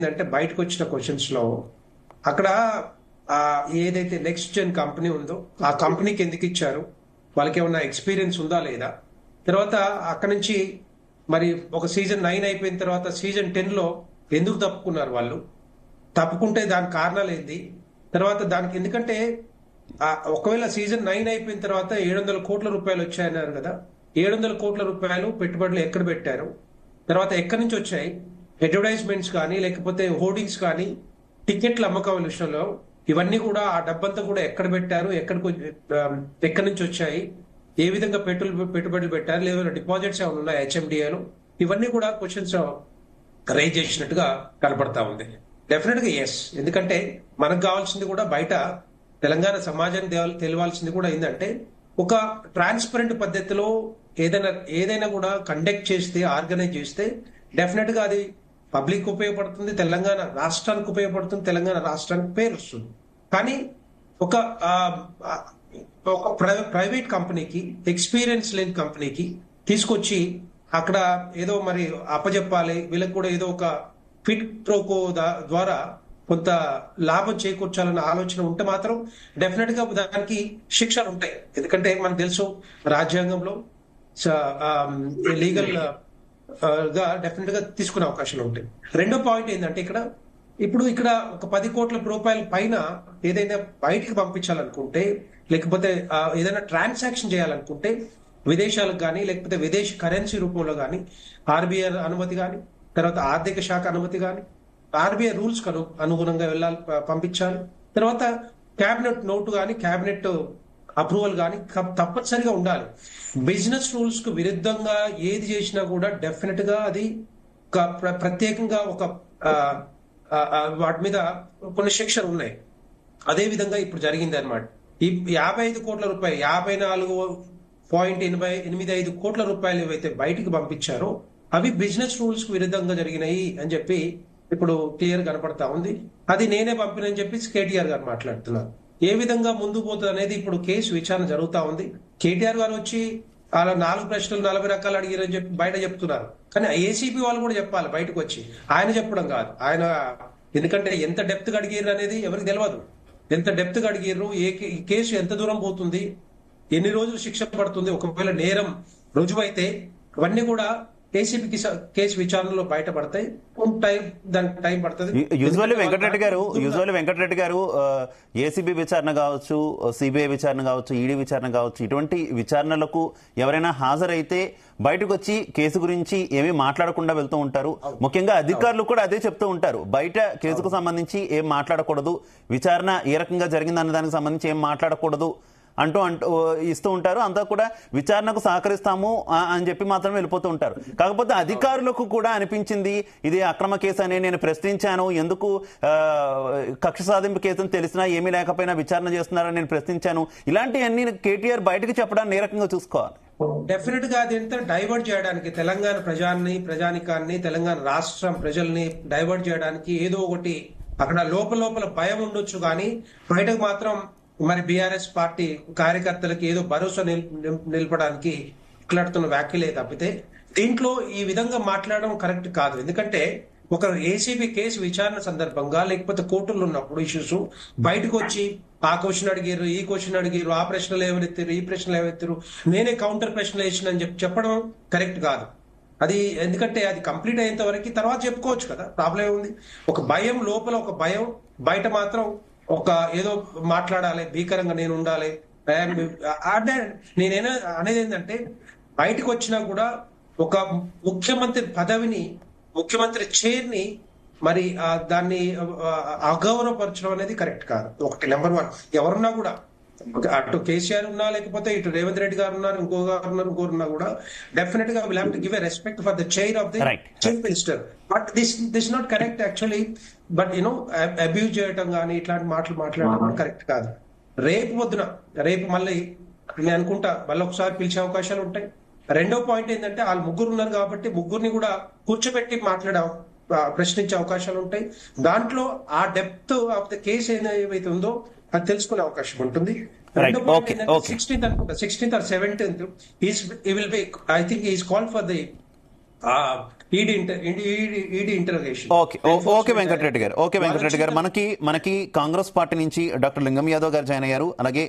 ఏంటంటే బయటకు వచ్చిన క్వశ్చన్స్ లో అక్కడ ఏదైతే నెక్స్ట్ జెన్ కంపెనీ ఉందో ఆ కంపెనీకి ఎందుకు ఇచ్చారు, వాళ్ళకి ఏమన్నా ఎక్స్పీరియన్స్ ఉందా లేదా, తర్వాత అక్కడ నుంచి మరి ఒక సీజన్ 9 అయిపోయిన తర్వాత సీజన్ 10 లో ఎందుకు తప్పుకున్నారు వాళ్ళు, తప్పుకుంటే దానికి కారణాలు ఏంటి, తర్వాత దానికి ఎందుకంటే ఒకవేళ సీజన్ 9 అయిపోయిన తర్వాత 700 కోట్ల రూపాయలు వచ్చాయన్నారు కదా, 700 కోట్ల రూపాయలు పెట్టుబడులు ఎక్కడ పెట్టారు, తర్వాత ఎక్కడి నుంచి వచ్చాయి, అడ్వర్టైజ్మెంట్స్ కానీ లేకపోతే హోర్డింగ్స్ కానీ టికెట్ల అమ్మకం విషయంలో ఇవన్నీ కూడా ఆ డబ్బంతా కూడా ఎక్కడ పెట్టారు, ఎక్కడి నుంచి వచ్చాయి, ఏ విధంగా పెట్టుబడులు పెట్టారు, లేదా డిపాజిట్స్ ఏమైనా ఉన్నాయి హెచ్ఎండిఏలో, ఇవన్నీ కూడా క్వశ్చన్స్ రైజ్ చేసినట్టుగా కనపడతా ఉంది. డెఫినెట్ గా ఎస్, ఎందుకంటే మనకు కావాల్సింది కూడా బయట తెలంగాణ సమాజానికి తెలియాల్సింది కూడా ఏంటంటే ఒక ట్రాన్స్పరెంట్ పద్ధతిలో ఏదైనా కూడా కండక్ట్ చేస్తే, ఆర్గనైజ్ చేస్తే డెఫినెట్ గా అది పబ్లిక్ ఉపయోగపడుతుంది, తెలంగాణ రాష్ట్రానికి ఉపయోగపడుతుంది, తెలంగాణ రాష్ట్రానికి పేరు వస్తుంది. కానీ ఒక ప్రైవేట్ కంపెనీకి, ఎక్స్పీరియన్స్ లేని కంపెనీకి తీసుకొచ్చి అక్కడ ఏదో మరి అప్పచెప్పాలి, వీళ్ళకి కూడా ఏదో ఒక ఫిట్ ప్రోకో ద్వారా కొంత లాభం చేకూర్చాలన్న ఆలోచన ఉంటే మాత్రం డెఫినెట్ గా దానికి శిక్షలు ఉంటాయి. ఎందుకంటే మనకు తెలుసు రాజ్యాంగంలో లీగల్ గా డెఫినెట్ గా తీసుకునే అవకాశాలు ఉంటాయి. రెండో పాయింట్ ఏంటంటే ఇక్కడ ఒక 10 కోట్ల రూపాయల పైన ఏదైనా బయటికి పంపించాలనుకుంటే, లేకపోతే ఏదైనా ట్రాన్సాక్షన్ చేయాలనుకుంటే విదేశాలకు కానీ లేకపోతే విదేశీ కరెన్సీ రూపంలో కానీ ఆర్బీఐ అనుమతి కానీ, తర్వాత ఆర్థిక శాఖ అనుమతి కానీ, ఆర్బీఐ రూల్స్ అనుగుణంగా పంపించాలి. తర్వాత క్యాబినెట్ నోటు కానీ క్యాబినెట్ అప్రూవల్ కానీ తప్పనిసరిగా ఉండాలి. బిజినెస్ రూల్స్ కు విరుద్ధంగా ఏది చేసినా కూడా డెఫినెట్ గా అది ప్రత్యేకంగా ఒక వాటి మీద కొన్ని శిక్షలు ఉన్నాయి. అదే విధంగా ఇప్పుడు జరిగింది అనమాట. ఈ 55 కోట్ల రూపాయలు 54.85 కోట్ల రూపాయలు ఏవైతే బయటికి పంపించారో అవి బిజినెస్ రూల్స్ కు విరుద్ధంగా జరిగినాయి అని చెప్పి ఇప్పుడు క్లియర్ కనపడతా ఉంది. అది నేనే పంపినని చెప్పి కేటీఆర్ గారు మాట్లాడుతున్నారు. ఏ విధంగా ముందు పోతుంది అనేది ఇప్పుడు కేసు విచారణ జరుగుతా ఉంది. కేటీఆర్ గారు వచ్చి అలా 4 ప్రశ్నలు 40 రకాలు అడిగారని చెప్పి బయట చెప్తున్నారు. కానీ ఏసీపీ వాళ్ళు కూడా చెప్పాలి బయటకు వచ్చి, ఆయన చెప్పడం కాదు. ఆయన ఎందుకంటే ఎంత డెప్త్ గా అడిగారు అనేది ఎవరికి తెలియదు. ఎంత డెప్త్ గా అడిగారు, ఈ కేసు ఎంత దూరం పోతుంది, ఎన్ని రోజులు శిక్ష పడుతుంది, ఒకవేళ నేరం రుజువైతే అవన్నీ కూడా ఏసీబీకి కేసు విచారణలో బయటపడతాయి. దానికి టైం పడుతుంది. యూజువల్లీ వెంకటరెడ్డి గారు ఏసీబీ విచారణ కావచ్చు, సిబిఐ విచారణ కావచ్చు, ఈడీ విచారణ కావచ్చు, ఇటువంటి విచారణలకు ఎవరైనా హాజరైతే బయటకు వచ్చి కేసు గురించి ఏమీ మాట్లాడకుండా వెళ్తూ ఉంటారు. ముఖ్యంగా అధికారులు కూడా అదే చెప్తూ ఉంటారు, బయట కేసుకు సంబంధించి ఏం మాట్లాడకూడదు, విచారణ ఏ రకంగా జరిగిందన్న దానికి సంబంధించి ఏం మాట్లాడకూడదు అంటూ ఇస్తూ ఉంటారు. అంతా కూడా విచారణకు సహకరిస్తాము అని చెప్పి మాత్రమే వెళ్ళిపోతూ ఉంటారు. కాకపోతే అధికారులకు కూడా అనిపించింది ఇది అక్రమ కేసు అని నేను ప్రశ్నించాను, ఎందుకు కక్ష సాధింపు కేసు అని తెలిసినా ఏమీ లేకపోయినా విచారణ చేస్తున్నారని నేను ప్రశ్నించాను. ఇలాంటివన్నీ కేటీఆర్ బయటకు చెప్పడాన్ని ఏ రకంగా చూసుకోవాలి? డెఫినెట్ గా అది ఎంత డైవర్ట్ చేయడానికి, తెలంగాణ ప్రజానికాన్ని తెలంగాణ రాష్ట్రం ప్రజల్ని డైవర్ట్ చేయడానికి ఏదో ఒకటి అక్కడ లోపల భయం ఉండొచ్చు, కానీ బయటకు మాత్రం మరి బీఆర్ఎస్ పార్టీ కార్యకర్తలకి ఏదో భరోసా నిలపడానికి మాట్లాడుతున్న వ్యాఖ్యలే తప్పితే దీంట్లో ఈ విధంగా మాట్లాడడం కరెక్ట్ కాదు. ఎందుకంటే ఒక ఏసీబీ కేసు విచారణ సందర్భంగా లేకపోతే కోర్టుల్లో ఉన్నప్పుడు ఇష్యూస్ బయటకు వచ్చి ఆ క్వశ్చన్ అడిగారు, ఈ క్వశ్చన్ అడిగారు, ఆ ప్రశ్నలు ఎవరెత్తారు, ఈ ప్రశ్నలు ఎవరెత్తారు, నేనే కౌంటర్ ప్రశ్నలు వేసిన అని చెప్పడం కరెక్ట్ కాదు. అది ఎందుకంటే అది కంప్లీట్ అయ్యేంత వరకు తర్వాత చెప్పుకోవచ్చు కదా, ప్రాబ్లం ఏముంది. ఒక భయం లోపల, ఒక భయం బయట మాత్రం ఒక ఏదో మాట్లాడాలి, భీకరంగా నేను ఉండాలి. నేనేనా అనేది ఏంటంటే బయటకు వచ్చినా కూడా ఒక ముఖ్యమంత్రి పదవిని, ముఖ్యమంత్రి చైర్ ని మరి దాన్ని అగౌరవపరచడం అనేది కరెక్ట్ కాదు. ఒకటి నెంబర్ 1. ఎవరున్నా కూడా అటు కేసీఆర్ ఉన్నా లేకపోతే ఇటు రేవంత్ రెడ్డి గారు ఉన్నారు, ఇంకోరున్నా కూడా డెఫినెట్ గా will have to give a respect for the chair of the chief minister. But this not correct actually. But abuse చేయడం కానీ ఇట్లాంటి మాటలు మాట్లాడడం కరెక్ట్ కాదు. రేపు మళ్ళీ నేను అనుకుంటా మళ్ళీ ఒకసారి పిలిచే అవకాశాలు ఉంటాయి. రెండో పాయింట్ ఏంటంటే వాళ్ళు ముగ్గురు ఉన్నారు కాబట్టి ముగ్గురిని కూడా కూర్చోబెట్టి ప్రశ్నించే అవకాశాలు ఉంటాయి. దాంట్లో ఆ డెప్త్ ఆఫ్ ద కేసు ఏదైతే ఉందో అది తెలుసుకునే అవకాశం ఉంటుంది. 16th or 17th he will be, I think he is called for the ED interrogation. Okay Venkatareddy గారు, మనకి కాంగ్రెస్ పార్టీ నుంచి డాక్టర్ లింగం యాదవ్ గారు జాయిన్ అయ్యారు. అలాగే